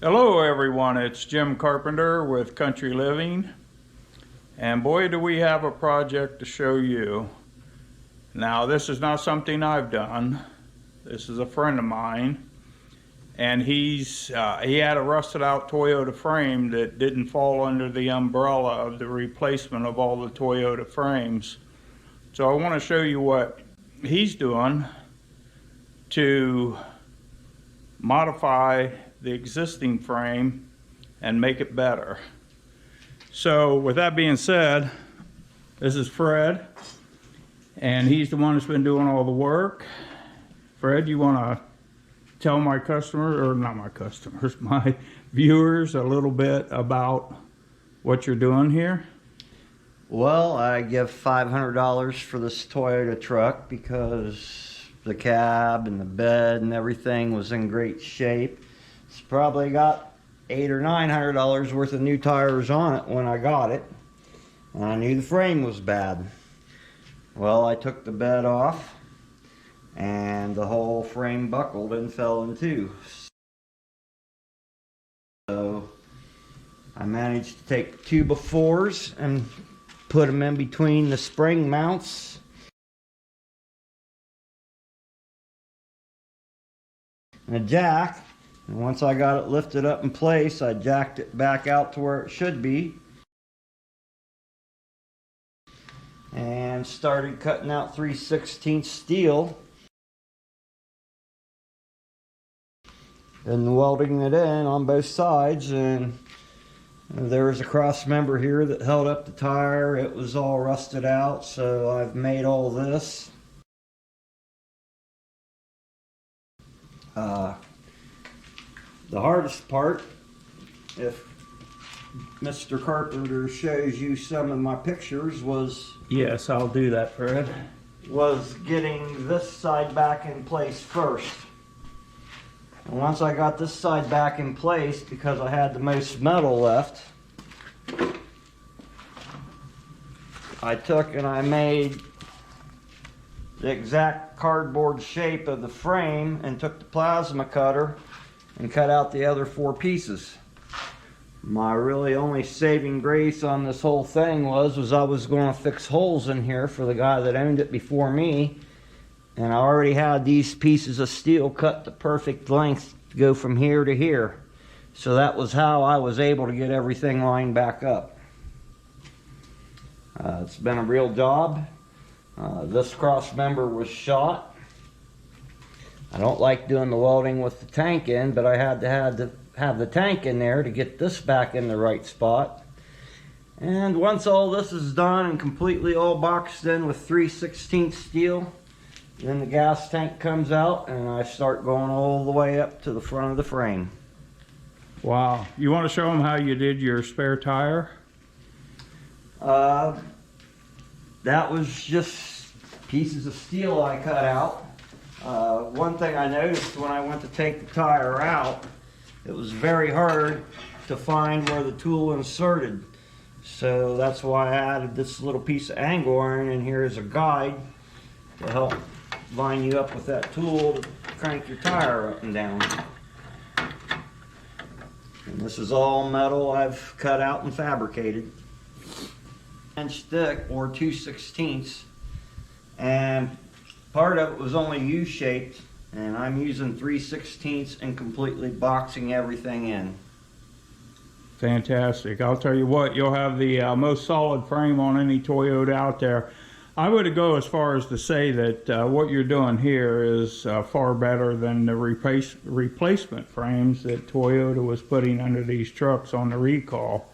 Hello everyone, it's Jim Carpenter with Country Living, and boy do we have a project to show you. Now this is not something I've done. This is a friend of mine, and he had a rusted out Toyota frame that didn't fall under the umbrella of the replacement of all the Toyota frames. So I want to show you what he's doing to modify the existing frame and make it better. So with that being said, this is Fred, and he's the one that's been doing all the work. Fred, you want to tell my customers, or not my customers, my viewers a little bit about what you're doing here? Well, I give $500 for this Toyota truck because the cab and the bed and everything was in great shape. It's probably got $800 or $900 worth of new tires on it when I got it. And I knew the frame was bad. Well, I took the bed off and the whole frame buckled and fell in two. So I managed to take 2x4s and put them in between the spring mounts and a jack. And once I got it lifted up in place, I jacked it back out to where it should be and started cutting out 3/16 steel and welding it in on both sides. And there was a cross member here that held up the tire. It was all rusted out, so I've made all this. The hardest part, if Mr. Carpenter shows you some of my pictures, was... Yes, I'll do that, Fred. ...was getting this side back in place first. And once I got this side back in place, because I had the most metal left, I took and I made the exact cardboard shape of the frame and took the plasma cutter and cut out the other 4 pieces. My really only saving grace on this whole thing was I was going to fix holes in here for the guy that owned it before me, and I already had these pieces of steel cut to perfect length to go from here to here. So that was how I was able to get everything lined back up. It's been a real job. This cross member was shot. I don't like doing the welding with the tank in, but I had to have the tank in there to get this back in the right spot. And once all this is done and completely all boxed in with 3/16 steel, then the gas tank comes out and I start going all the way up to the front of the frame. Wow. You want to show them how you did your spare tire? That was just pieces of steel I cut out. One thing I noticed when I went to take the tire out, it was very hard to find where the tool inserted. So that's why I added this little piece of angle iron in here as a guide to help line you up with that tool to crank your tire up and down. And this is all metal I've cut out and fabricated. Inch thick, or 2/16, and part of it was only U-shaped, and I'm using 3/16 and completely boxing everything in. Fantastic. I'll tell you what, you'll have the most solid frame on any Toyota out there. I would go as far as to say that what you're doing here is far better than the replacement frames that Toyota was putting under these trucks on the recall.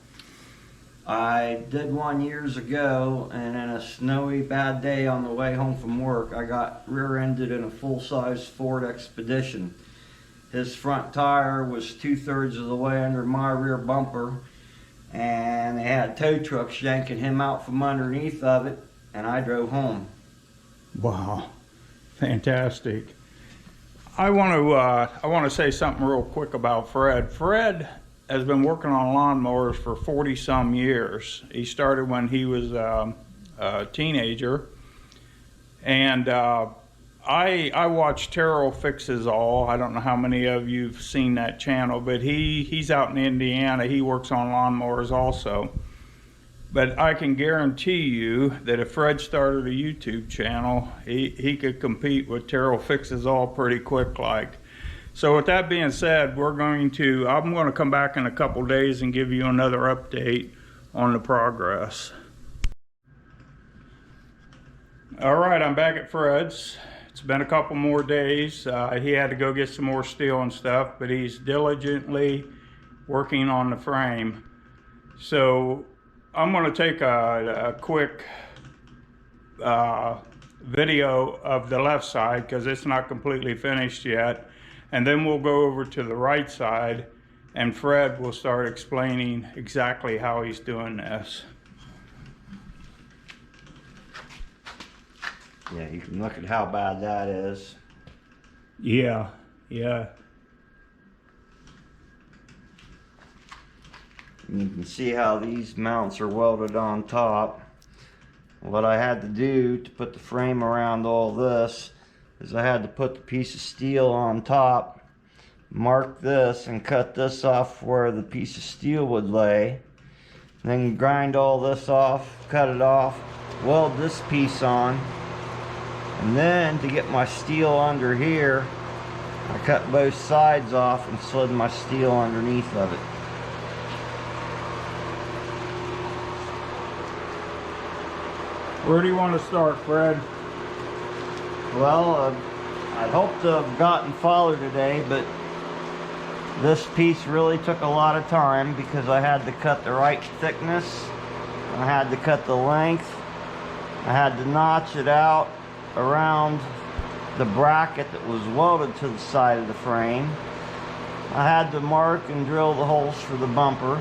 I did one years ago, and in a snowy bad day on the way home from work, I got rear-ended in a full-size Ford Expedition. His front tire was 2/3 of the way under my rear bumper, and they had tow trucks yanking him out from underneath of it, and I drove home. Wow, fantastic. I want to say something real quick about Fred. Fred has been working on lawnmowers for 40-some years. He started when he was a teenager, and I watch Terrell Fixes All. I don't know how many of you've seen that channel, but he's out in Indiana. He works on lawnmowers also. But I can guarantee you that if Fred started a YouTube channel, he could compete with Terrell Fixes All pretty quick like. So with that being said, I'm going to come back in a couple days and give you another update on the progress. All right, I'm back at Fred's. It's been a couple more days. He had to go get some more steel and stuff, but he's diligently working on the frame. So I'm going to take a quick video of the left side because it's not completely finished yet. And then we'll go over to the right side and Fred will start explaining exactly how he's doing this. Yeah, you can look at how bad that is. Yeah. And you can see how these mounts are welded on top. What I had to do to put the frame around all this is I had to put the piece of steel on top, mark this and cut this off where the piece of steel would lay, then grind all this off, cut it off, weld this piece on, and then to get my steel under here, I cut both sides off and slid my steel underneath of it. Where do you want to start, Fred? Well, I'd hoped to have gotten father today, but this piece really took a lot of time because I had to cut the right thickness, I had to cut the length, I had to notch it out around the bracket that was welded to the side of the frame. I had to mark and drill the holes for the bumper.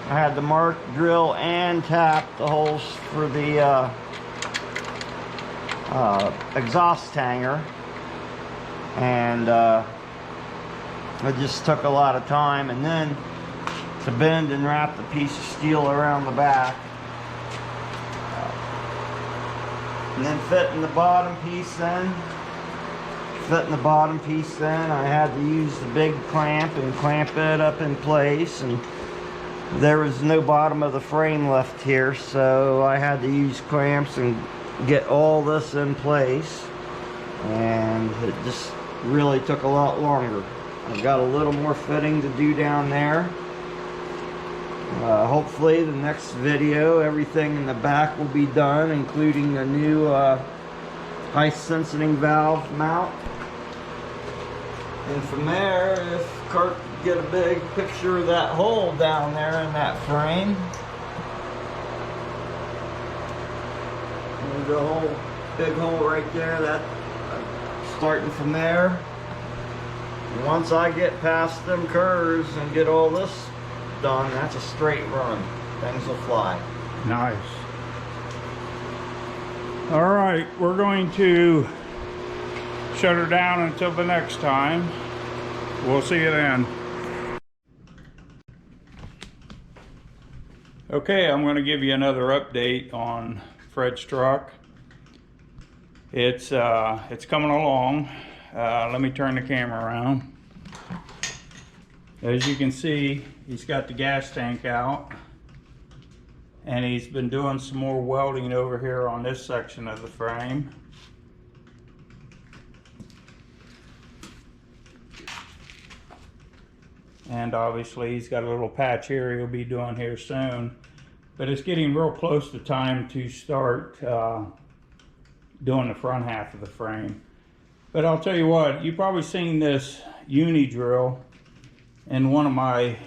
I had to mark, drill, and tap the holes for the exhaust hanger, and it just took a lot of time. And then to bend and wrap the piece of steel around the back, and then fitting the bottom piece in. I had to use the big clamp and clamp it up in place, and there was no bottom of the frame left here, so I had to use clamps and get all this in place, and it just really took a lot longer. I've got a little more fitting to do down there. Hopefully the next video everything in the back will be done, including a new ice sensing valve mount. And from there, if Kurt could get a big picture of that hole down there in that frame. There's a whole big hole right there. That starting from there. And once I get past them curves and get all this done, that's a straight run. Things will fly. Nice. All right, we're going to shut her down until the next time. We'll see you then. Okay, I'm going to give you another update on Fred's truck. It's coming along. Let me turn the camera around. As you can see, he's got the gas tank out, and he's been doing some more welding over here on this section of the frame. And obviously he's got a little patch here he'll be doing here soon. But it's getting real close to time to start doing the front half of the frame. But I'll tell you what, you've probably seen this uni drill in one of my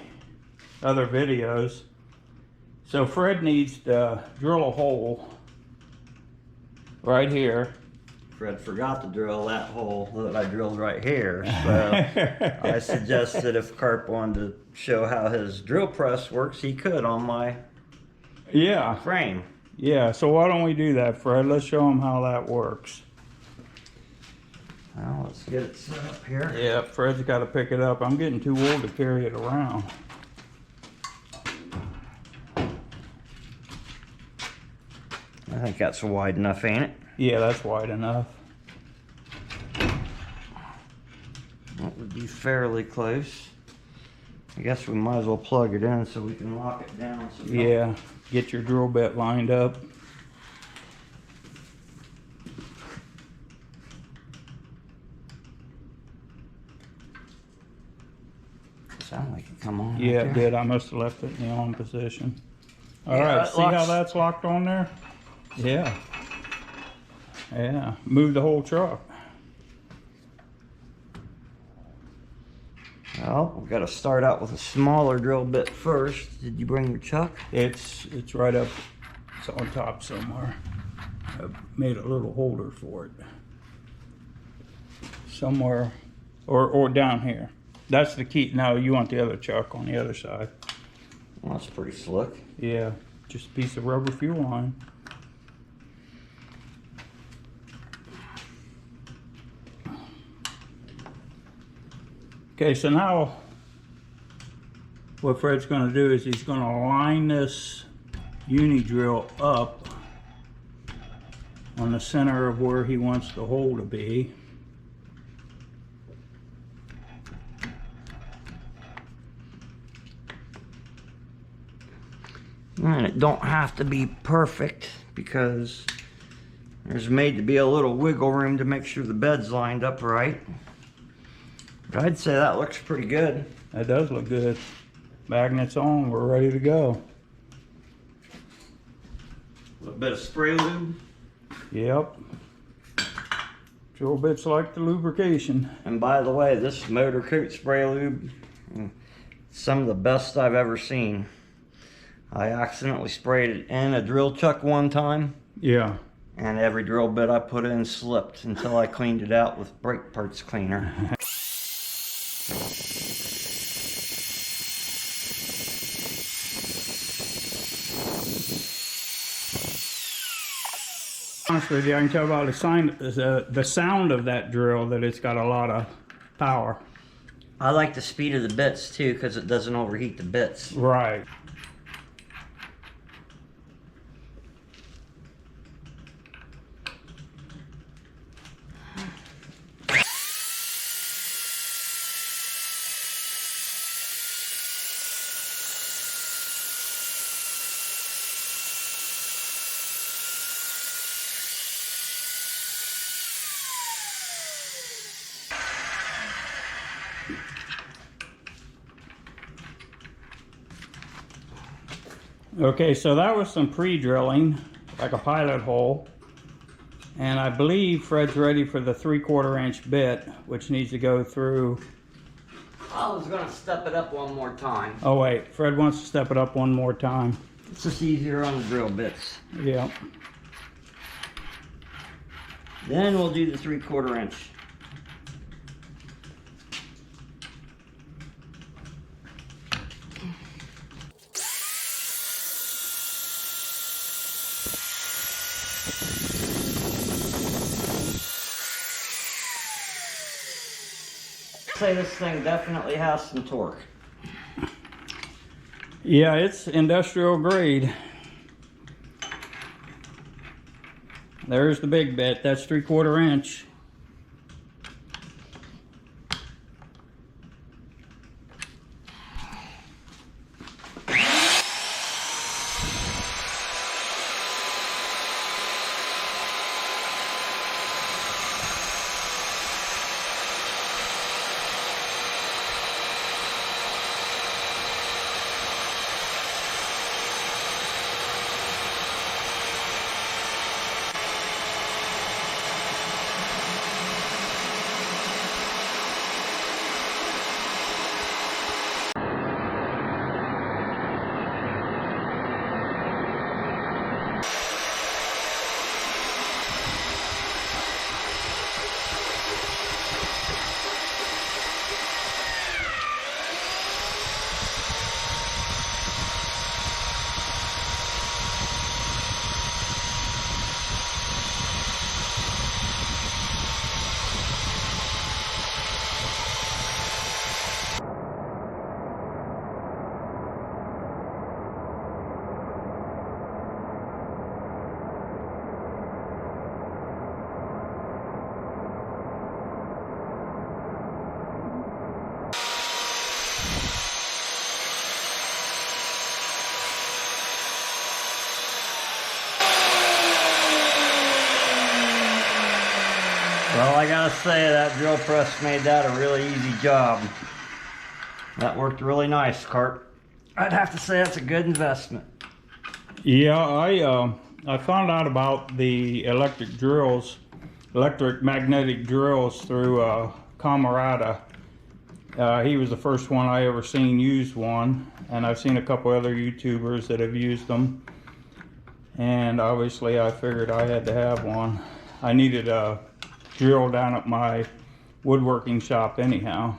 other videos. So Fred needs to drill a hole right here. Fred forgot to drill that hole that I drilled right here, so I suggested if Carp wanted to show how his drill press works, he could on my frame. Yeah, so why don't we do that, Fred? Let's show him how that works. Well, let's get it set up here. Yeah, Fred's got to pick it up. I'm getting too old to carry it around. I think that's wide enough, ain't it? Yeah, that's wide enough. That would be fairly close. I guess we might as well plug it in so we can lock it down. So Yeah, get your drill bit lined up. Sound like it come on. Yeah, right it there. did. I must have left it in the on position. All Yeah, right, it see how locks- that's locked on there? Yeah. Yeah, move the whole truck. Well, we got to start out with a smaller drill bit first. Did you bring your chuck? It's right up, it's on top somewhere. I made a little holder for it. Somewhere, or down here. That's the key. No, you want the other chuck on the other side. Well, that's pretty slick. Yeah, just a piece of rubber fuel line. Okay, so now what Fred's going to do is he's going to line this uni drill up on the center of where he wants the hole to be. And it don't have to be perfect because there's made to be a little wiggle room to make sure the bed's lined up right. But I'd say that looks pretty good. That does look good. Magnets on, we're ready to go. A little bit of spray lube. Yep. Drill bits like the lubrication. And by the way, this motor coat spray lube, some of the best I've ever seen. I accidentally sprayed it in a drill chuck one time, Yeah. and every drill bit I put in slipped until I cleaned it out with brake parts cleaner. Honest with you, I can tell by the sound of that drill that it's got a lot of power. I like the speed of the bits too because it doesn't overheat the bits. Right. Okay, so that was some pre-drilling, like a pilot hole. And I believe Fred's ready for the 3/4 inch bit, which needs to go through. I was gonna step it up one more time. Oh wait, Fred wants to step it up one more time. It's just easier on the drill bits. Yeah. Then we'll do the 3/4 inch. Say this thing definitely has some torque. Yeah, it's industrial grade. There's the big bit, that's 3/4 inch. Well, I gotta say that drill press made that a really easy job. That worked really nice, Carp. I'd have to say that's a good investment. Yeah, I found out about the electric magnetic drills through Camarada. He was the first one I ever seen use one, and I've seen a couple other YouTubers that have used them. And obviously I figured I had to have one. I needed a drill down at my woodworking shop anyhow.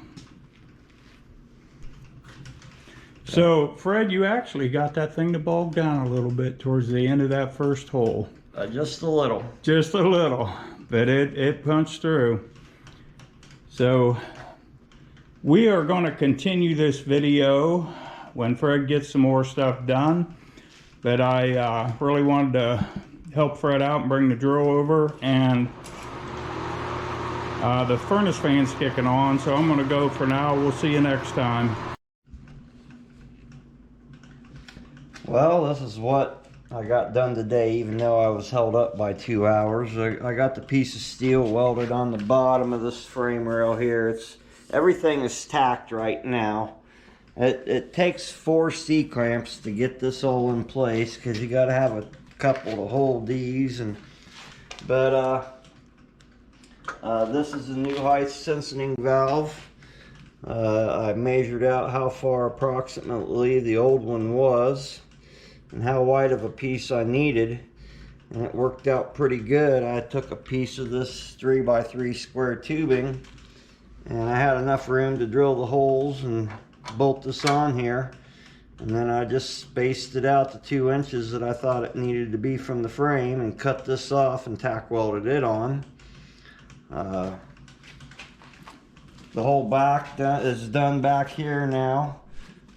So Fred, you actually got that thing to bog down a little bit towards the end of that first hole. Just a little. Just a little, but it punched through. So we are going to continue this video when Fred gets some more stuff done. But I really wanted to help Fred out and bring the drill over, and the furnace fan's kicking on, so I'm going to go for now. We'll see you next time. Well, this is what I got done today, even though I was held up by 2 hours. I got the piece of steel welded on the bottom of this frame rail here. Everything is tacked right now. It takes 4 C-clamps to get this all in place, because you got to have a couple to hold these. But this is a new height sensing valve. I measured out how far approximately the old one was and how wide of a piece I needed, and it worked out pretty good. I took a piece of this 3x3 square tubing, and I had enough room to drill the holes and bolt this on here, and then I just spaced it out to 2 inches that I thought it needed to be from the frame, and cut this off and tack welded it on. The whole back is done back here now.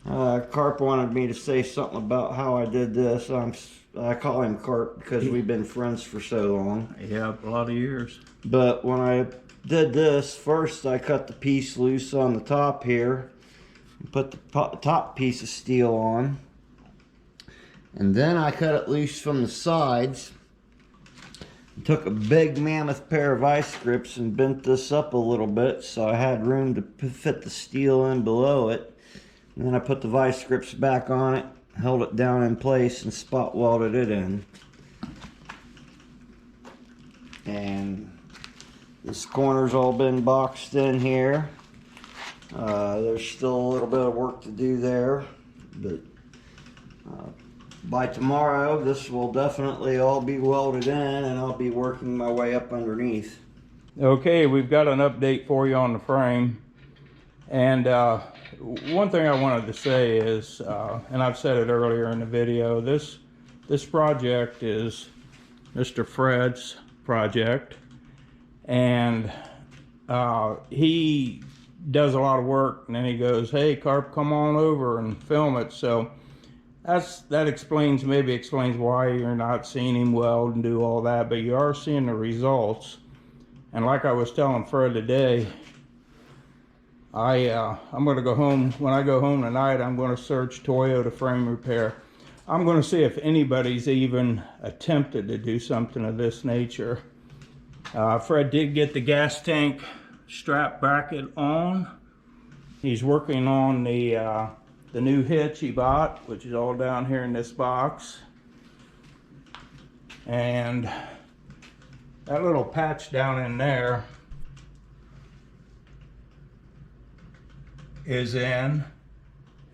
Carp wanted me to say something about how I did this. I call him Carp because we've been friends for so long. Yeah, a lot of years. But when I did this, first I cut the piece loose on the top here, put the top piece of steel on, and then I cut it loose from the sides. Took a big mammoth pair of vice grips and bent this up a little bit so I had room to fit the steel in below it. And then I put the vice grips back on it, held it down in place, and spot welded it in. And this corner's all been boxed in here. There's still a little bit of work to do there, but by tomorrow this will definitely all be welded in, and I'll be working my way up underneath. Okay, we've got an update for you on the frame. And one thing I wanted to say is, and I've said it earlier in the video, this project is Mr. Fred's project, and he does a lot of work, and then he goes, "Hey Carp, come on over and film it." So that explains why you're not seeing him weld and do all that, but you are seeing the results. And like I was telling Fred today, I'm going to go home. When I go home tonight, I'm going to search Toyota frame repair. I'm going to see if anybody's even attempted to do something of this nature. Fred did get the gas tank strap bracket on. He's working on the new hitch he bought, which is all down here in this box. And that little patch down in there is in.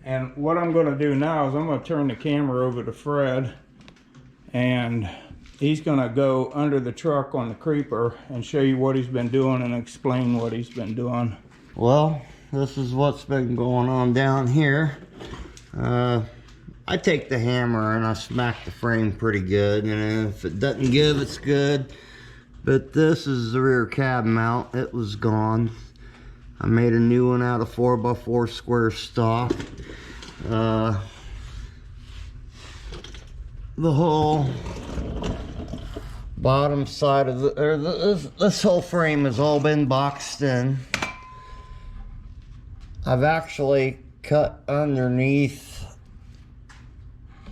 And what I'm going to do now is I'm going to turn the camera over to Fred, and he's going to go under the truck on the creeper and show you what he's been doing and explain what he's been doing. Well, this is what's been going on down here. I take the hammer and I smack the frame pretty good, and if it doesn't give, it's good. But this is the rear cab mount. It was gone. I made a new one out of 4x4 square stock. The whole bottom side of this whole frame has all been boxed in. I've actually cut underneath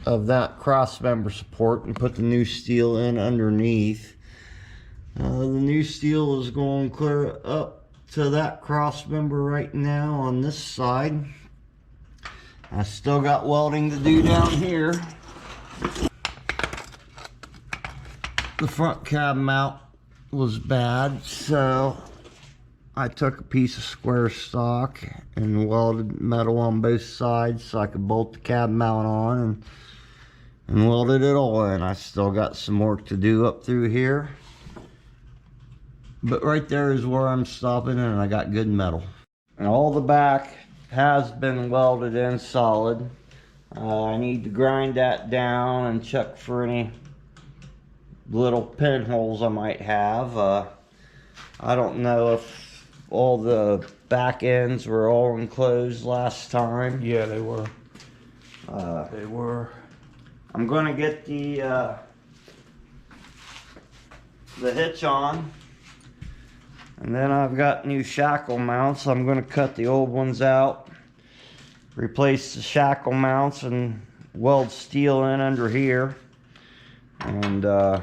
of that cross member support and put the new steel in underneath. The new steel is going clear up to that cross member right now on this side. I still got welding to do down here. The front cab mount was bad, so I took a piece of square stock and welded metal on both sides so I could bolt the cab mount on and welded it all in. I still got some work to do up through here, but right there is where I'm stopping, and I got good metal. And all the back has been welded in solid. I need to grind that down and check for any little pinholes I might have. I don't know if all the back ends were all enclosed last time. Yeah, they were. They were. I'm gonna get the hitch on, and then I've got new shackle mounts. I'm gonna cut the old ones out, replace the shackle mounts, and weld steel in under here. And I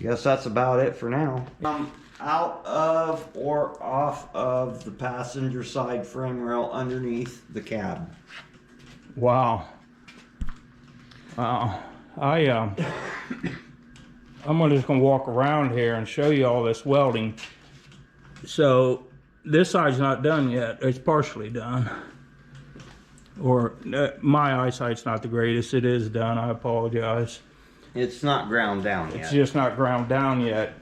guess that's about it for now. I'm out of or off of the passenger side frame rail underneath the cab. Wow. Wow. I'm just gonna walk around here and show you all this welding. So this side's not done yet. It's partially done. Or my eyesight's not the greatest. It is done. I apologize. It's not ground down yet. It's just not ground down yet.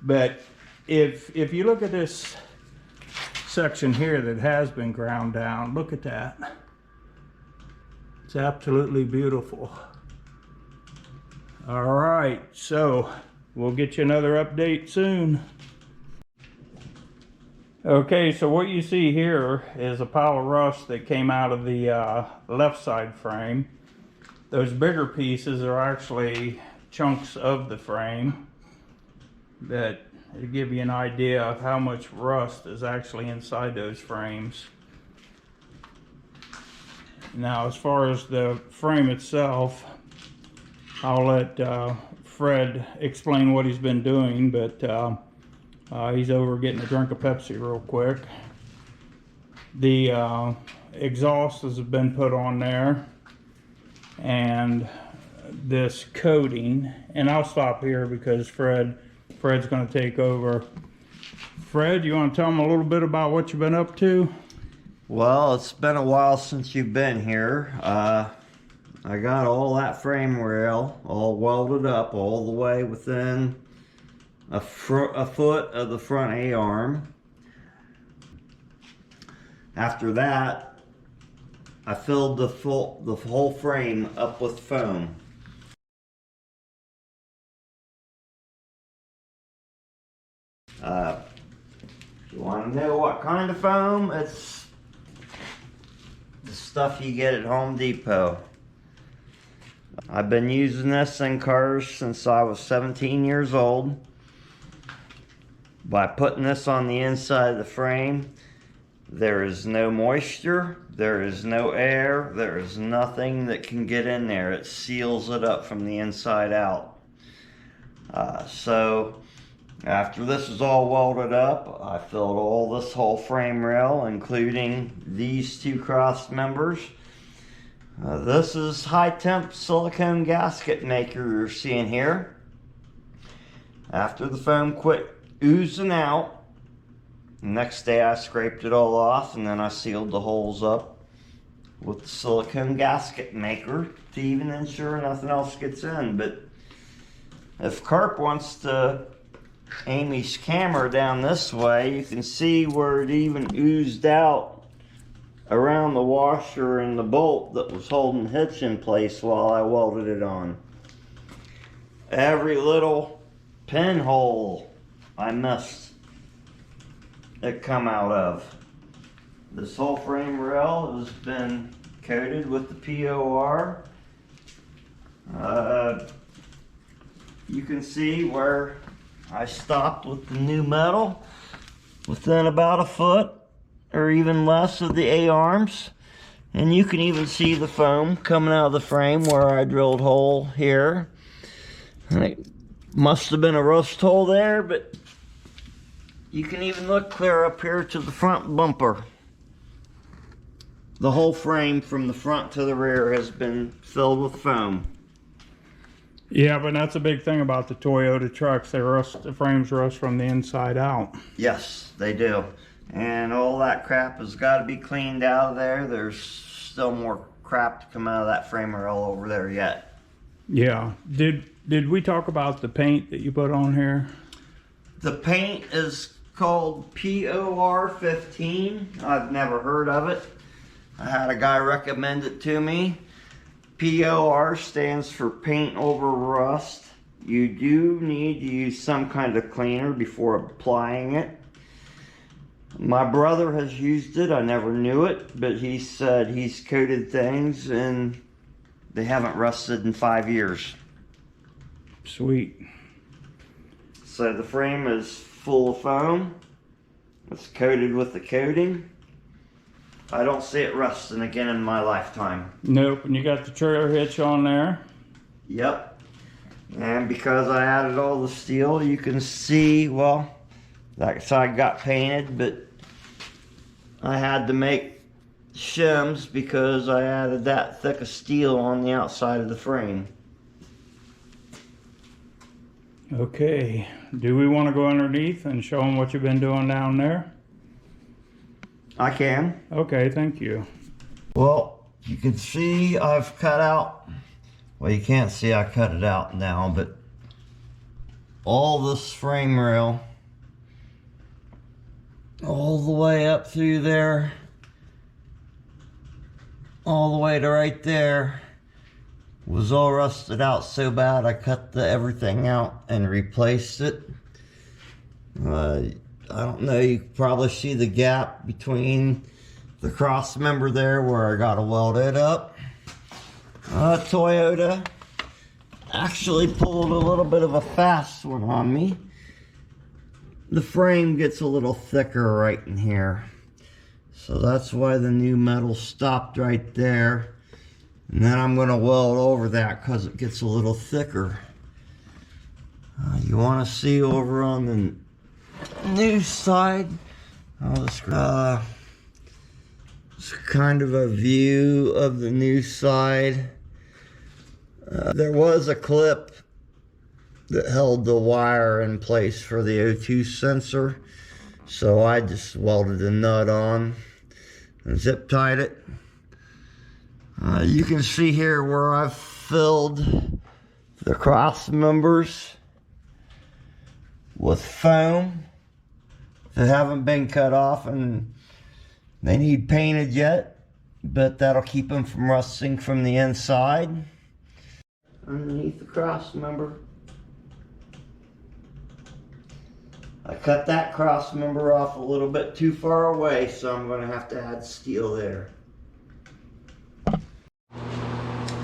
But if you look at this section here that has been ground down, look at that. It's absolutely beautiful. All right, so we'll get you another update soon. Okay, so what you see here is a pile of rust that came out of the left side frame. Those bigger pieces are actually chunks of the frame that give you an idea of how much rust is actually inside those frames. Now, as far as the frame itself, I'll let Fred explain what he's been doing, but he's over getting a drink of Pepsi real quick. The exhaust has been put on there, and this coating, and I'll stop here because Fred's going to take over. Fred, you want to tell him a little bit about what you've been up to? Well, it's been a while since you've been here. I got all that frame rail all welded up all the way within a foot of the front A-arm. After that, I filled the whole frame up with foam. If you want to know what kind of foam, it's the stuff you get at Home Depot. I've been using this in cars since I was 17 years old. By putting this on the inside of the frame, there is no moisture, there is no air, there is nothing that can get in there. It seals it up from the inside out. So after this is all welded up, I filled all this whole frame rail, including these two cross members. This is high temp silicone gasket maker you're seeing here. After the foam quit oozing out, the next day I scraped it all off, and then I sealed the holes up with the silicone gasket maker to even ensure nothing else gets in. But if Carp wants to aim his camera down this way, you can see where it even oozed out around the washer and the bolt that was holding the hitch in place while I welded it on. Every little pinhole I missed it come out of. This whole frame rail has been coated with the POR. You can see where I stopped with the new metal within about a foot or even less of the A-arms, and you can even see the foam coming out of the frame where I drilled a hole here. It must have been a rust hole there, but you can even look clear up here to the front bumper. The whole frame from the front to the rear has been filled with foam. Yeah, but that's a big thing about the Toyota trucks. They rust, the frames rust from the inside out. Yes, they do. And all that crap has got to be cleaned out of there. There's still more crap to come out of that frame rail over there yet. Yeah. Did we talk about the paint that you put on here? The paint is called POR 15. I've never heard of it. I had a guy recommend it to me. POR stands for paint over rust. You do need to use some kind of cleaner before applying it. My brother has used it. I never knew it, but he said he's coated things and they haven't rusted in 5 years. Sweet. So the frame is full of foam. It's coated with the coating. I don't see it rusting again in my lifetime. Nope, and you got the trailer hitch on there. Yep. And because I added all the steel, you can see, well, that side got painted, but I had to make shims because I added that thick of steel on the outside of the frame. Okay, do we want to go underneath and show them what you've been doing down there? I can. Okay, thank you. Well, you can see I've cut out, well, you can't see I cut it out now, but all this frame rail all the way up through there, all the way to right there, was all rusted out so bad I cut everything out and replaced it. I don't know, you can probably see the gap between the cross member there where I got to weld it up. Toyota actually pulled a little bit of a fast one on me. The frame gets a little thicker right in here. So that's why the new metal stopped right there. And then I'm going to weld over that because it gets a little thicker. You want to see over on the new side, it's kind of a view of the new side. There was a clip that held the wire in place for the O2 sensor, so I just welded a nut on and zip tied it. You can see here where I've filled the cross members with foam that haven't been cut off, and they need painted yet, but that'll keep them from rusting from the inside. Underneath the cross member, I cut that cross member off a little bit too far away, so I'm going to have to add steel there.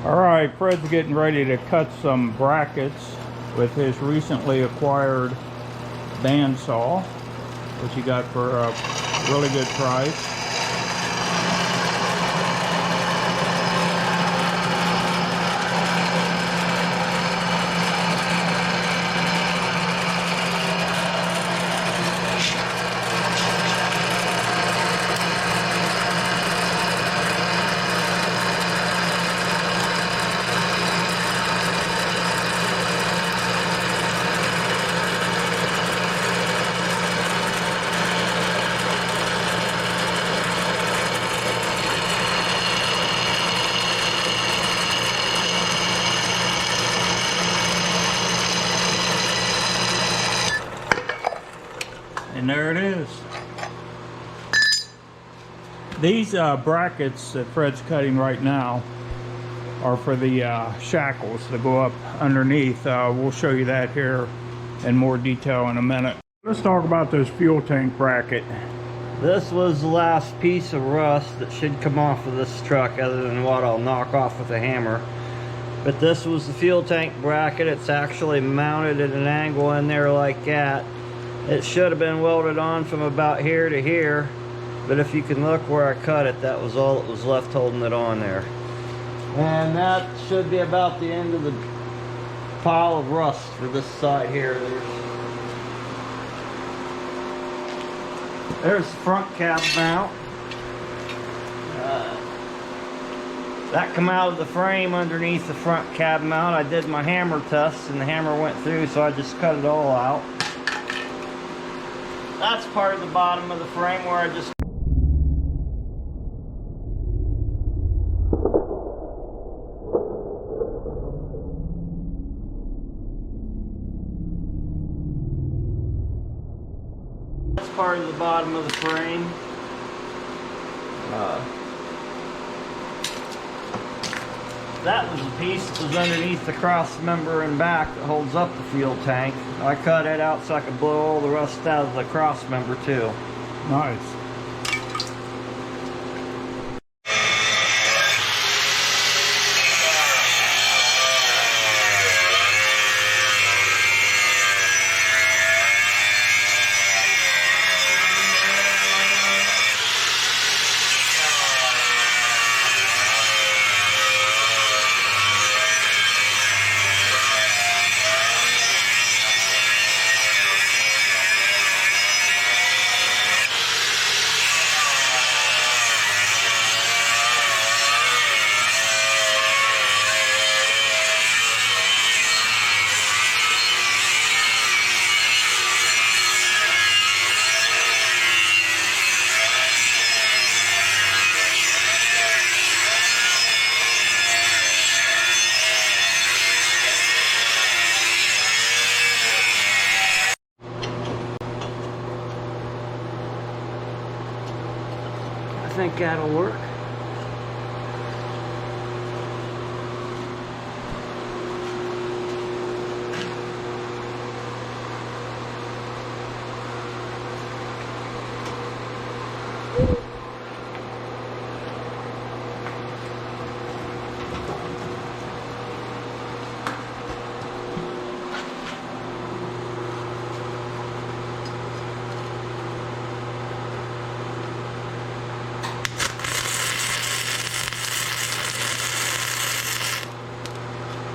Alright, Fred's getting ready to cut some brackets with his recently acquired bandsaw, which he got for a really good price. And there it is. These brackets that Fred's cutting right now are for the shackles that go up underneath. We'll show you that here in more detail in a minute. Let's talk about this fuel tank bracket. This was the last piece of rust that should come off of this truck, other than what I'll knock off with a hammer. But this was the fuel tank bracket. It's actually mounted at an angle in there like that. It should have been welded on from about here to here, but if you can look where I cut it, that was all that was left holding it on there. And that should be about the end of the pile of rust for this side here. There's the front cab mount. That come out of the frame underneath the front cab mount. I did my hammer test and the hammer went through, so I just cut it all out. That's part of the bottom of the frame where I just part of the bottom of the frame. That was a piece that was underneath the cross member and back that holds up the fuel tank. I cut it out so I could blow all the rust out of the cross member too. Nice. I think that'll work.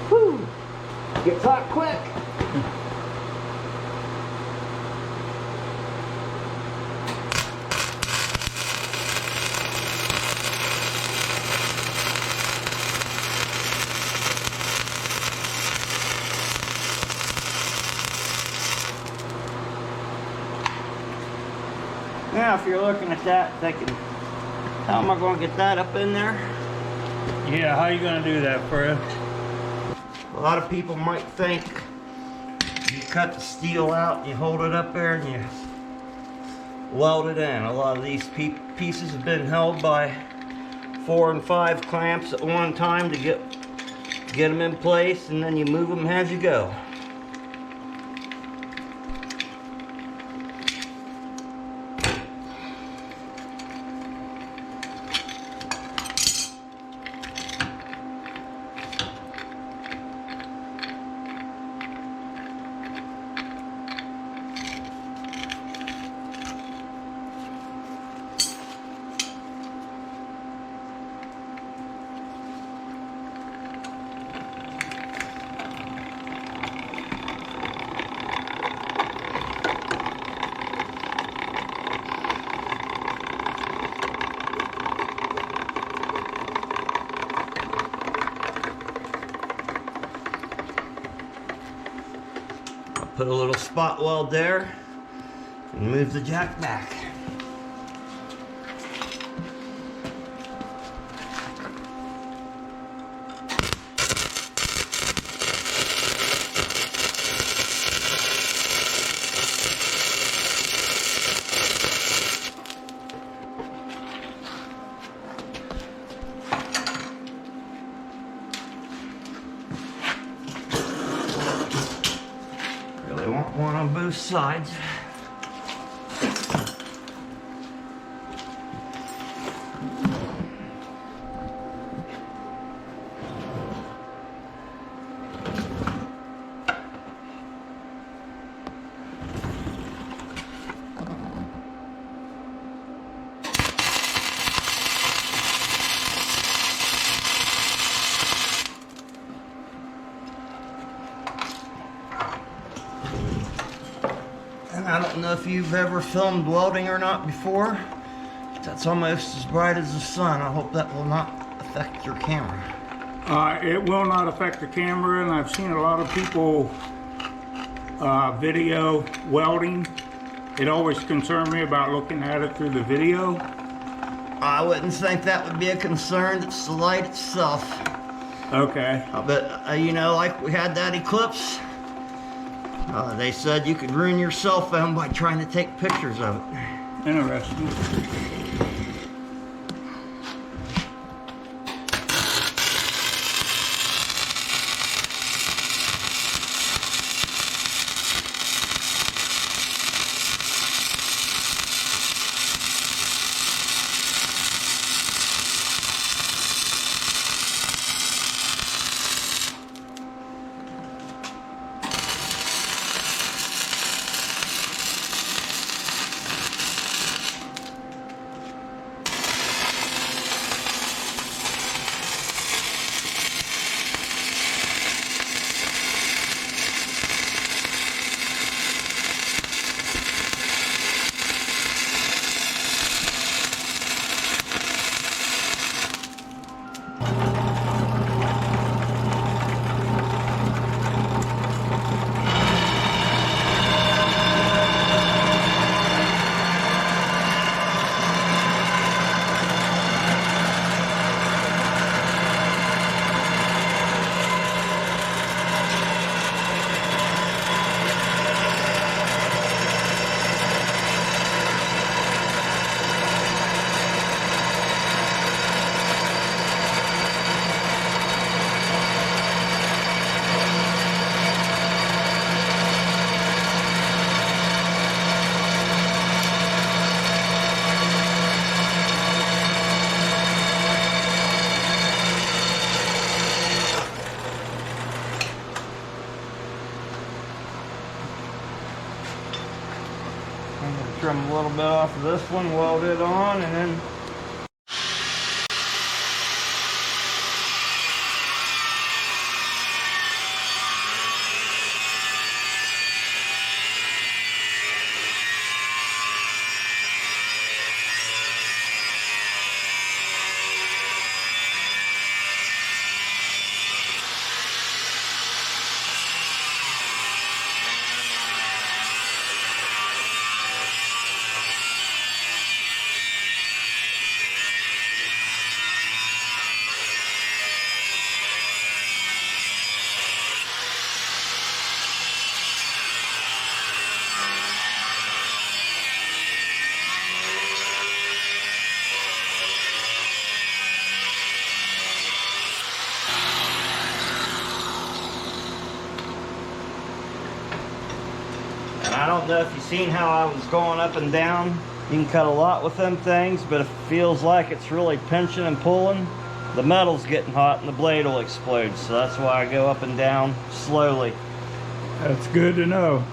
Whew. Gets hot quick. Now, if you're looking at that thinking, how am I going to get that up in there? Yeah, how you gonna do that, Fred? A lot of people might think you cut the steel out, you hold it up there, and you weld it in. A lot of these pieces have been held by 4 and 5 clamps at one time to get them in place, and then you move them as you go. Put a little spot weld there and move the jack back. Really want one on both sides. I don't know if you've ever filmed welding or not before, but that's almost as bright as the sun. I hope that will not affect your camera. It will not affect the camera, and I've seen a lot of people video welding. It always concerned me about looking at it through the video. I wouldn't think that would be a concern. It's the light itself. Okay. But you know, like we had that eclipse, they said you could ruin your cell phone by trying to take pictures of it. Interesting. I'm going to trim a little bit off of this one, weld it on, and then I don't know if you've seen how I was going up and down. You can cut a lot with them things, but if it feels like it's really pinching and pulling, the metal's getting hot and the blade will explode. So that's why I go up and down slowly. That's good to know.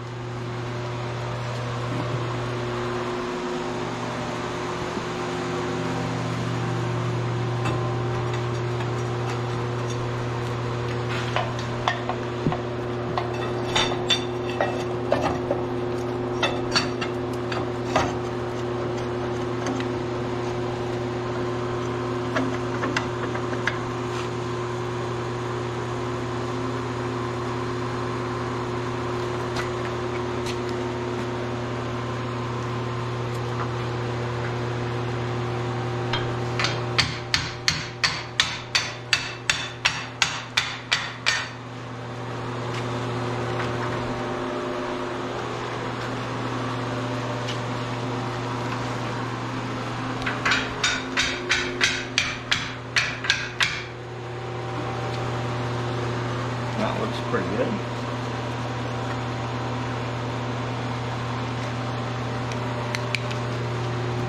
That looks pretty good.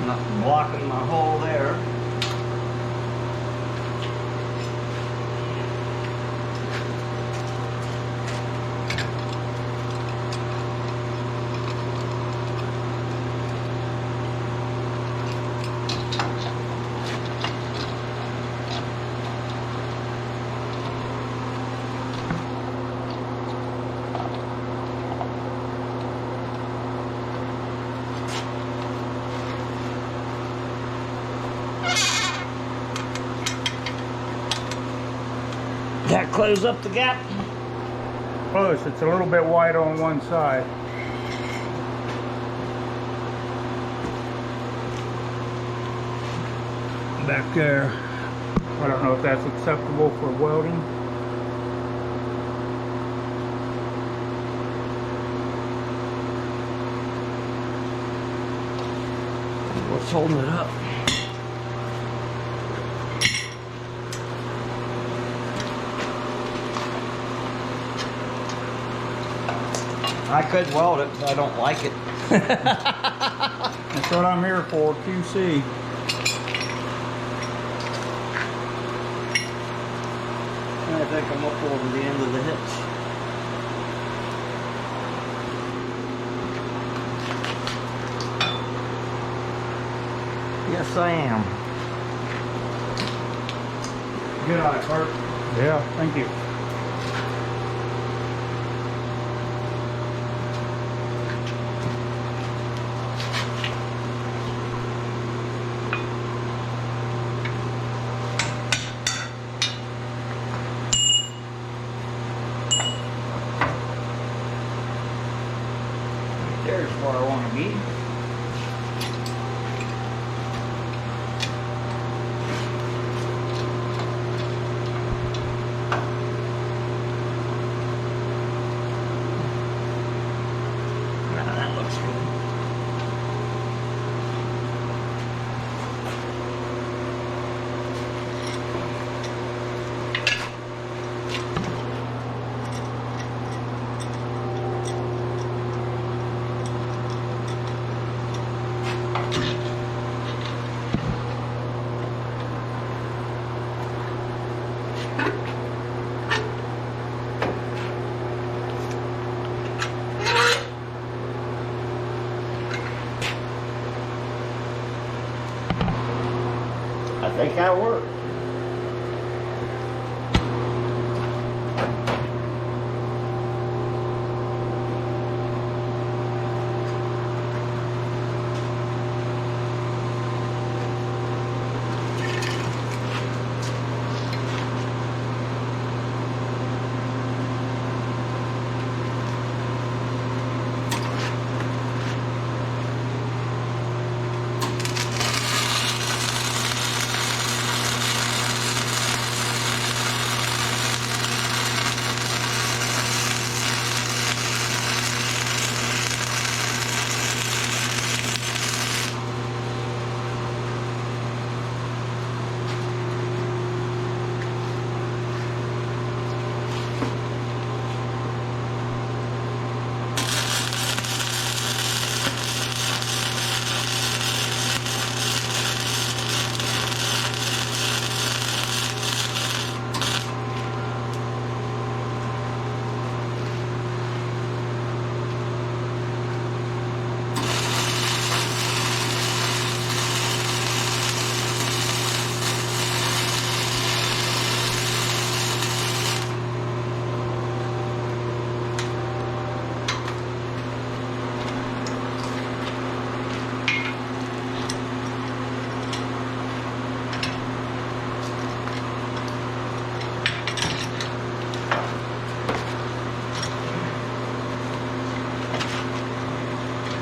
Not blocking my hole there. that close up the gap? Close. It's a little bit wide on one side. Back there. I don't know if that's acceptable for welding. What's holding it up? I could weld it, but I don't like it. That's what I'm here for, QC. I think I'm up over the end of the hitch. Yes, I am. Get on it, Bart. Yeah, thank you. There's where I want to be. Now that looks good. I think that'll work.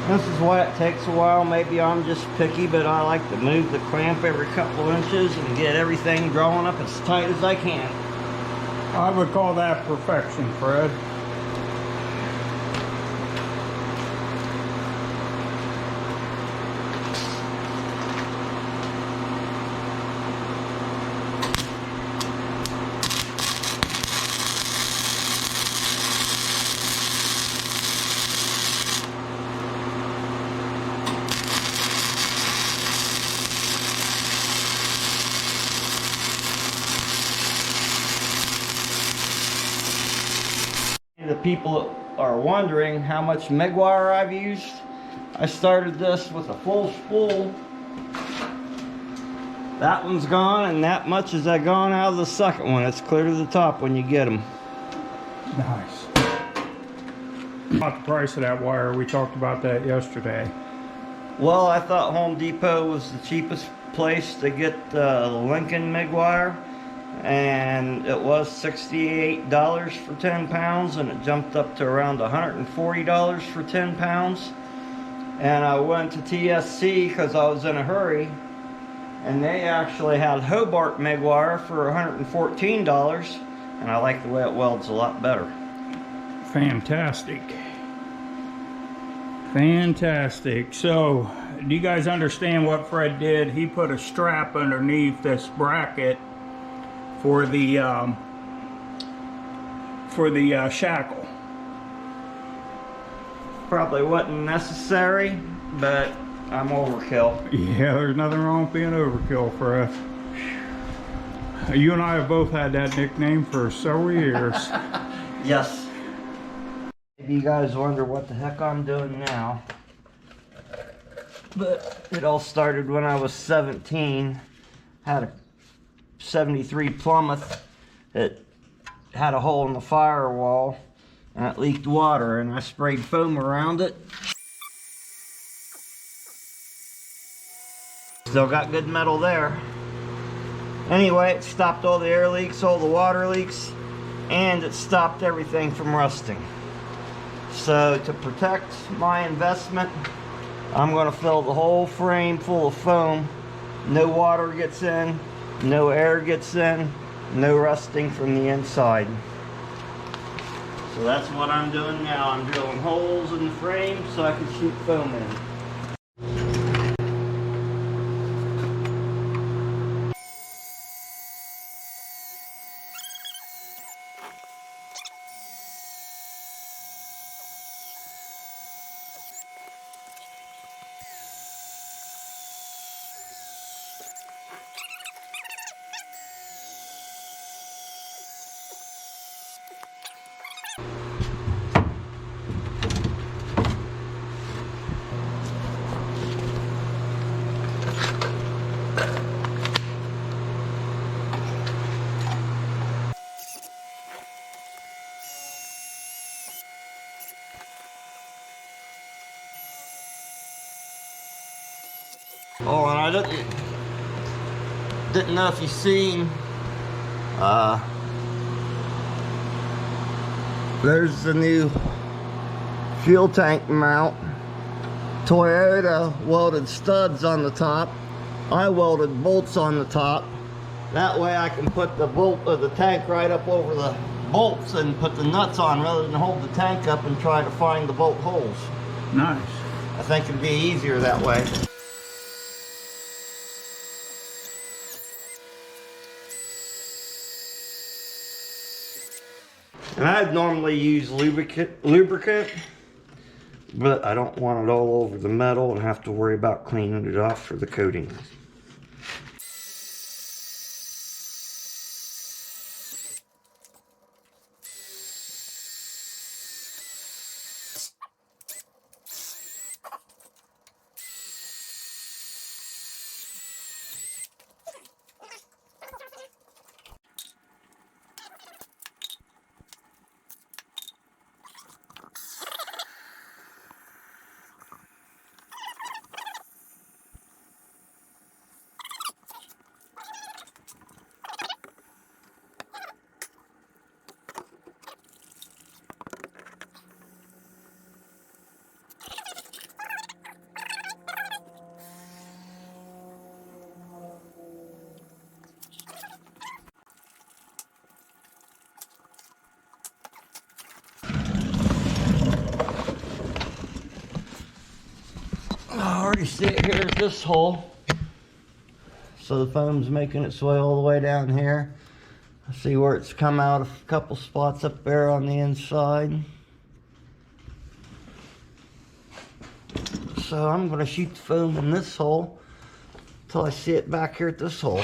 This is why it takes a while. Maybe I'm just picky, but I like to move the clamp every couple inches and get everything drawn up as tight as I can. I would call that perfection, Fred. The people are wondering how much MIG wire I've used. I started this with a full spool. That one's gone, and that much has gone out of the second one. It's clear to the top when you get them. Nice. About the price of that wire, we talked about that yesterday. Well, I thought Home Depot was the cheapest place to get the Lincoln MIG wire. and it was $68 for 10 pounds, and it jumped up to around $140 for 10 pounds. And I went to TSC because I was in a hurry, and they actually had Hobart MIG wire for $114, and I like the way it welds a lot better. Fantastic. Fantastic. So, do you guys understand what Fred did? He put a strap underneath this bracket for the shackle. Probably wasn't necessary, but I'm overkill. Yeah, there's nothing wrong with being overkill, Fred. You and I have both had that nickname for several years. Yes. Maybe you guys wonder what the heck I'm doing now. But it all started when I was 17. Had a 73 Plymouth that had a hole in the firewall, and it leaked water, and I sprayed foam around it. Still got good metal there. Anyway, it stopped all the air leaks, all the water leaks, and it stopped everything from rusting. So to protect my investment, I'm going to fill the whole frame full of foam. No water gets in, no air gets in, no rusting from the inside. So that's what I'm doing now. I'm drilling holes in the frame so I can shoot foam in. Oh, and I didn't know if you seen, there's the new fuel tank mount. Toyota welded studs on the top. I welded bolts on the top. That way I can put the bolt of the tank right up over the bolts and put the nuts on rather than hold the tank up and try to find the bolt holes. Nice. I think it'd be easier that way. And I'd normally use lubricant, but I don't want it all over the metal and have to worry about cleaning it off for the coating. I already see it here at this hole. So the foam's making its way all the way down here. I see where it's come out a couple spots up there on the inside. So I'm going to shoot the foam in this hole until I see it back here at this hole.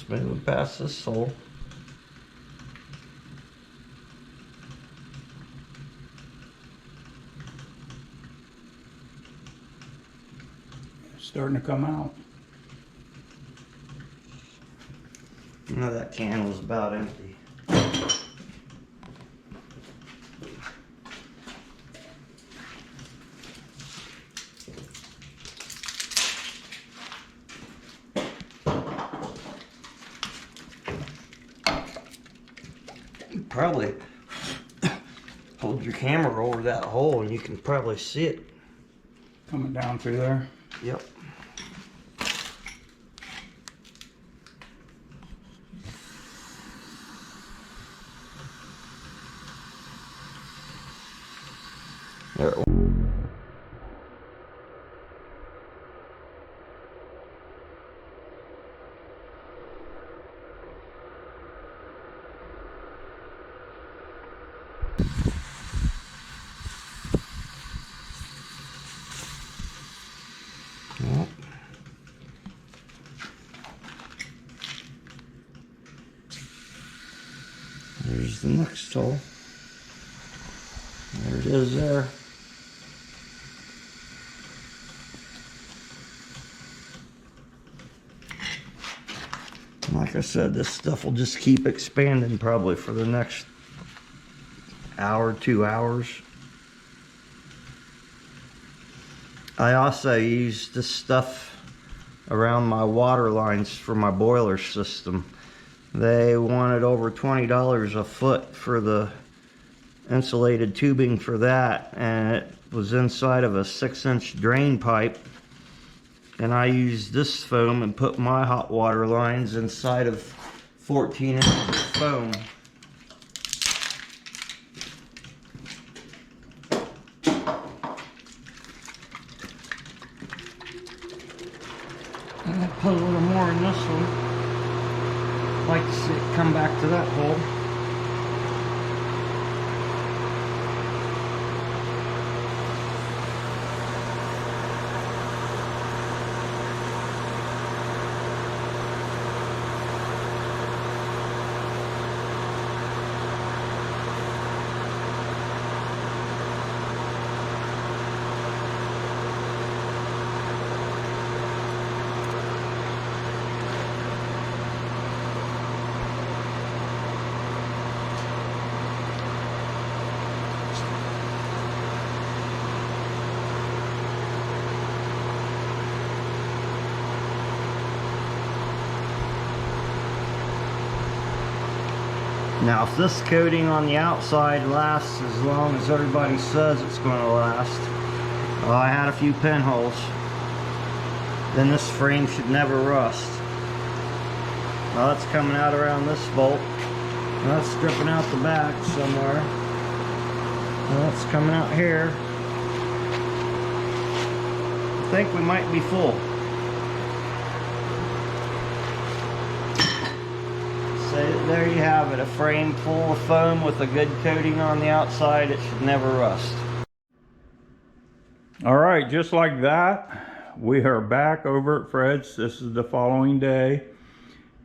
It's moving past this hole. Starting to come out. No, that can was about empty. Probably hold your camera over that hole and you can probably see it. Coming down through there. Yep. There. Yep. There's the next hole. There it is there. Like I said, this stuff will just keep expanding probably for the next hour, 2 hours. I also use this stuff around my water lines for my boiler system. They wanted over $20 a foot for the insulated tubing for that, and it was inside of a 6-inch drain pipe. And I used this foam and put my hot water lines inside of 14-inch foam. And I put a little more in this one. Like to see it come back to that hole. Now, if this coating on the outside lasts as long as everybody says it's going to last, well, I had a few pinholes, then this frame should never rust. Well, that's coming out around this bolt. Well, that's stripping out the back somewhere. Well, that's coming out here. I think we might be full. So there you have it, a frame full of foam with a good coating on the outside. It should never rust. All right, just like that, we are back over at Fred's. This is the following day,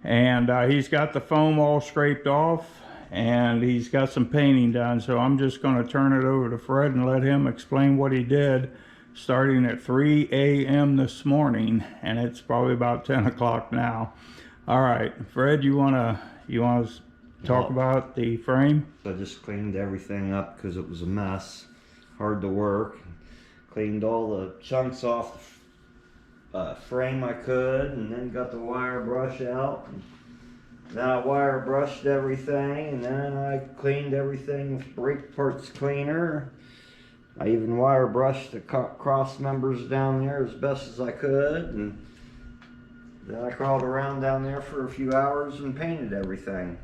and he's got the foam all scraped off, and he's got some painting done. So I'm just going to turn it over to Fred and let him explain what he did, starting at 3 a.m. this morning, and it's probably about 10 o'clock now. All right, Fred, you want to talk about the frame? I just cleaned everything up because it was a mess, hard to work. Cleaned all the chunks off the frame I could, and then got the wire brush out. And then I wire brushed everything, and then I cleaned everything with brake parts cleaner. I even wire brushed the cross members down there as best as I could, and then I crawled around down there for a few hours and painted everything,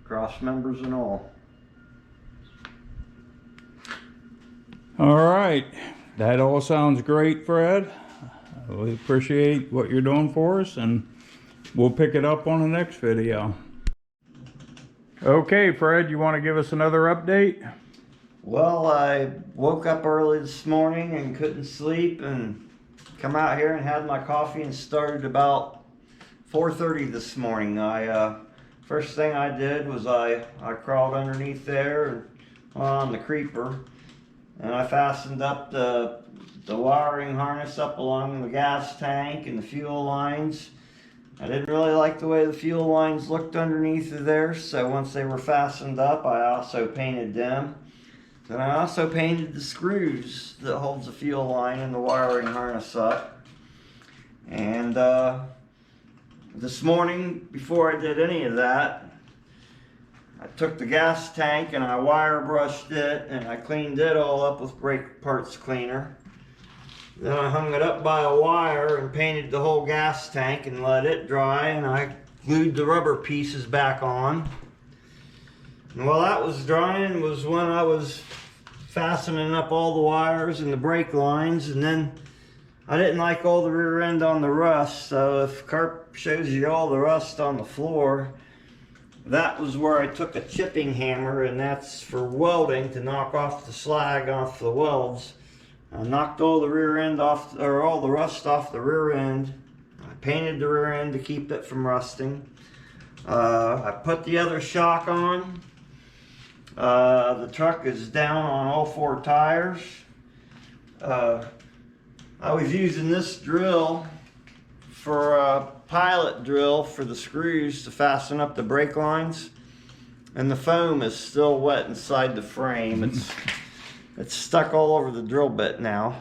cross members and all. All right, that all sounds great, Fred. We appreciate what you're doing for us, and we'll pick it up on the next video. Okay, Fred, you want to give us another update? Well, I woke up early this morning and couldn't sleep, and come out here and had my coffee and started about 4:30 this morning. First thing I did was I crawled underneath there and on the creeper, and I fastened up the wiring harness up along the gas tank and the fuel lines. I didn't really like the way the fuel lines looked underneath of there, so once they were fastened up, I also painted them. Then I also painted the screws that holds the fuel line and the wiring harness up. And this morning, before I did any of that, I took the gas tank and I wire brushed it and I cleaned it all up with brake parts cleaner. Then I hung it up by a wire and painted the whole gas tank and let it dry, and I glued the rubber pieces back on. And while that was drying was when I was fastening up all the wires and the brake lines, and then I didn't like all the rear end on the rust, so if Carp shows you all the rust on the floor, that was where I took a chipping hammer, and that's for welding, to knock off the slag off the welds. I knocked all the rear end off, or all the rust off the rear end. I painted the rear end to keep it from rusting. I put the other shock on. The truck is down on all 4 tires. I was using this drill for a pilot drill for the screws to fasten up the brake lines, and the foam is still wet inside the frame. It's stuck all over the drill bit now.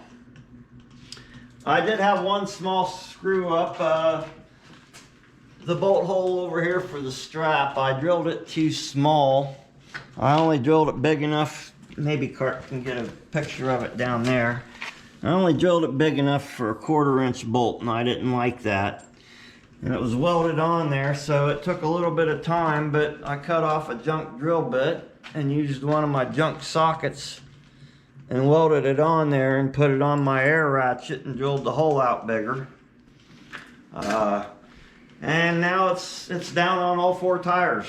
I did have one small screw up, the bolt hole over here for the strap. I drilled it too small. I only drilled it big enough, maybe Cart can get a picture of it down there. I only drilled it big enough for a 1/4 inch bolt, and I didn't like that. And it was welded on there, so it took a little bit of time, but I cut off a junk drill bit and used one of my junk sockets and welded it on there and put it on my air ratchet and drilled the hole out bigger. And now it's down on all 4 tires.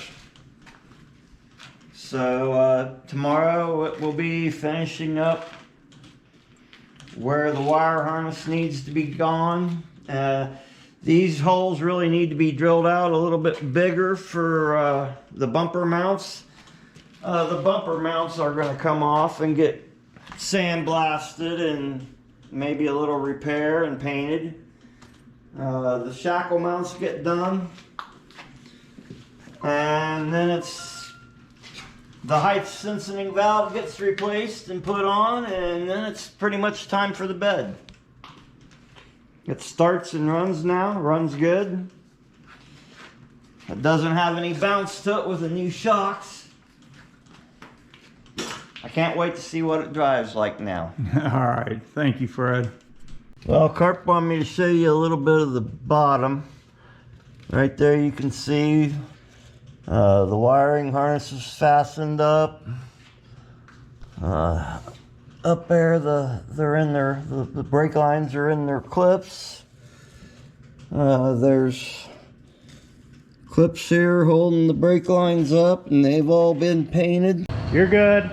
So tomorrow it will be finishing up where the wire harness needs to be gone. These holes really need to be drilled out a little bit bigger for the bumper mounts. The bumper mounts are going to come off and get sandblasted and maybe a little repair and painted. The shackle mounts get done, and then the height sensing valve gets replaced and put on, and then it's pretty much time for the bed. It starts and runs now, runs good. It doesn't have any bounce to it with the new shocks. I can't wait to see what it drives like now. All right, thank you, Fred. Well, Carp wanted me to show you a little bit of the bottom. Right there you can see the wiring harness is fastened up. Up there, they're in their, the brake lines are in their clips. There's clips here holding the brake lines up, and they've all been painted. You're good.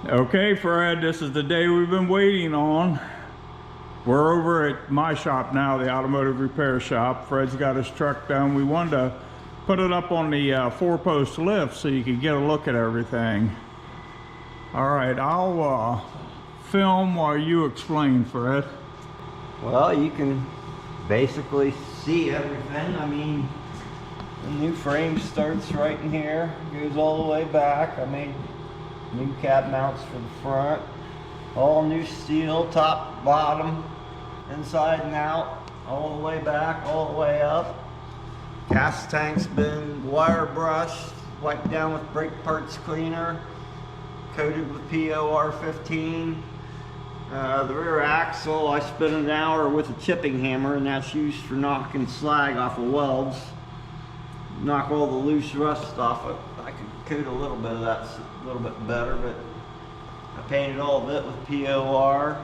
Okay, Fred, this is the day we've been waiting on. We're over at my shop now, the automotive repair shop. Fred's got his truck done. We wanted to put it up on the 4-post lift so you could get a look at everything. All right, I'll film while you explain, Fred. Well, you can basically see everything. I mean, the new frame starts right in here, goes all the way back. I made new cab mounts for the front. All new steel, top, bottom, inside and out, all the way back, all the way up. Gas tank's been wire brushed, wiped down with brake parts cleaner, coated with POR 15. The rear axle, I spent an hour with a chipping hammer, and that's used for knocking slag off of welds. Knock all the loose rust off it. I could coat a little bit of that a little bit better, but I painted all of it with POR.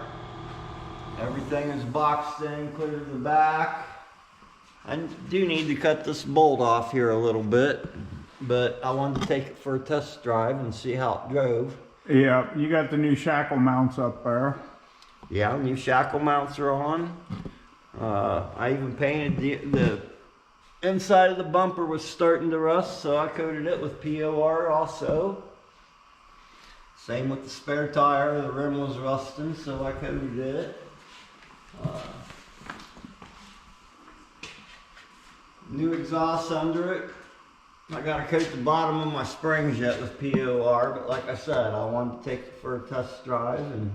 Everything is boxed in, clear to the back. I do need to cut this bolt off here a little bit, but I wanted to take it for a test drive and see how it drove. Yeah, you got the new shackle mounts up there. Yeah, new shackle mounts are on. I even painted the inside of the bumper was starting to rust, so I coated it with POR also. Same with the spare tire, the rim was rusting, so I coated it. New exhaust under it. I gotta coat the bottom of my springs yet with POR, but like I said, I wanted to take it for a test drive and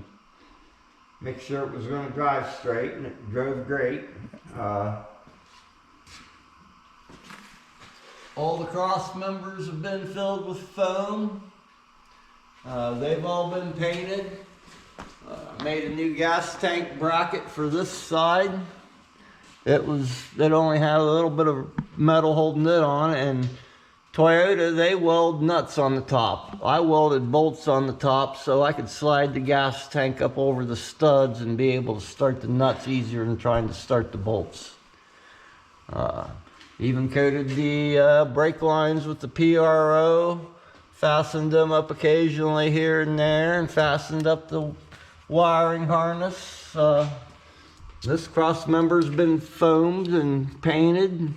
make sure it was going to drive straight, and it drove great. All the cross members have been filled with foam. They've all been painted. Made a new gas tank bracket for this side. It only had a little bit of metal holding it on, and Toyota, they weld nuts on the top. I welded bolts on the top so I could slide the gas tank up over the studs and be able to start the nuts easier than trying to start the bolts. Even coated the brake lines with the PRO, fastened them up occasionally here and there, and fastened up the wiring harness. This cross member's been foamed and painted.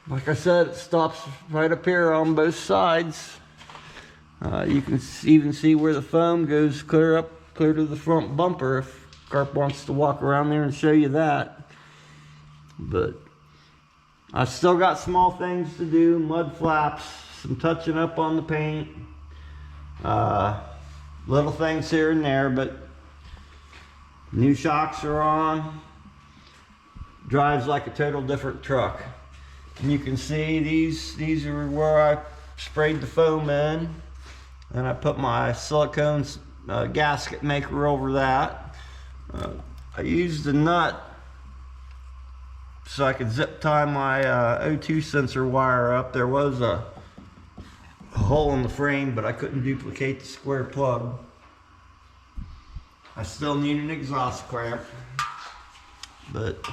Like I said, it stops right up here on both sides. You can even see where the foam goes clear to the front bumper if Carp wants to walk around there and show you that. But I've still got small things to do, mud flaps, some touching up on the paint, little things here and there, but new shocks are on. Drives like a total different truck. And you can see these are where I sprayed the foam in, and I put my silicone gasket maker over that. I used a nut so I could zip tie my O2 sensor wire up. There was a hole in the frame, but I couldn't duplicate the square plug. I still need an exhaust clamp, but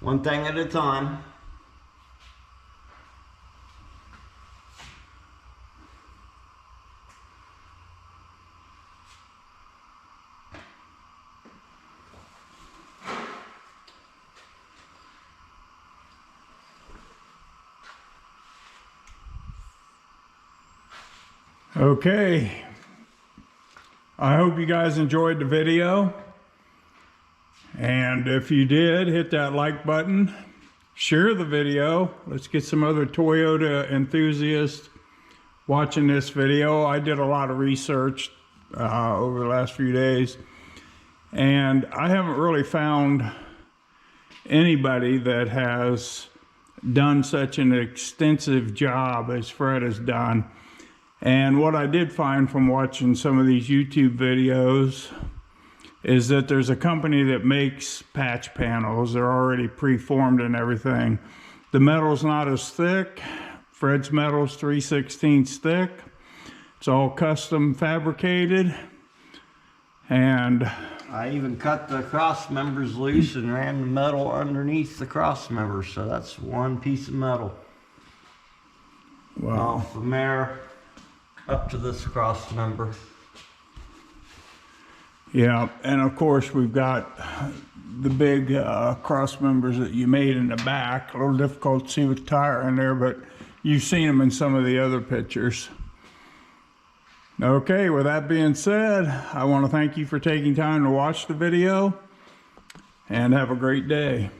one thing at a time. Okay, I hope you guys enjoyed the video, and if you did, hit that like button, share the video. Let's get some other Toyota enthusiasts watching this video. I did a lot of research over the last few days, and I haven't really found anybody that has done such an extensive job as Fred has done. And what I did find from watching some of these YouTube videos is that there's a company that makes patch panels. They're already preformed and everything. The metal's not as thick. Fred's metal's 3/16 thick. It's all custom fabricated. And I even cut the cross members loose and ran the metal underneath the cross members. So that's one piece of metal. wow. From there up to this cross member. Yeah, and of course we've got the big cross members that you made in the back. A little difficult to see with the tire in there, but you've seen them in some of the other pictures. Okay, with that being said, I want to thank you for taking time to watch the video, and have a great day.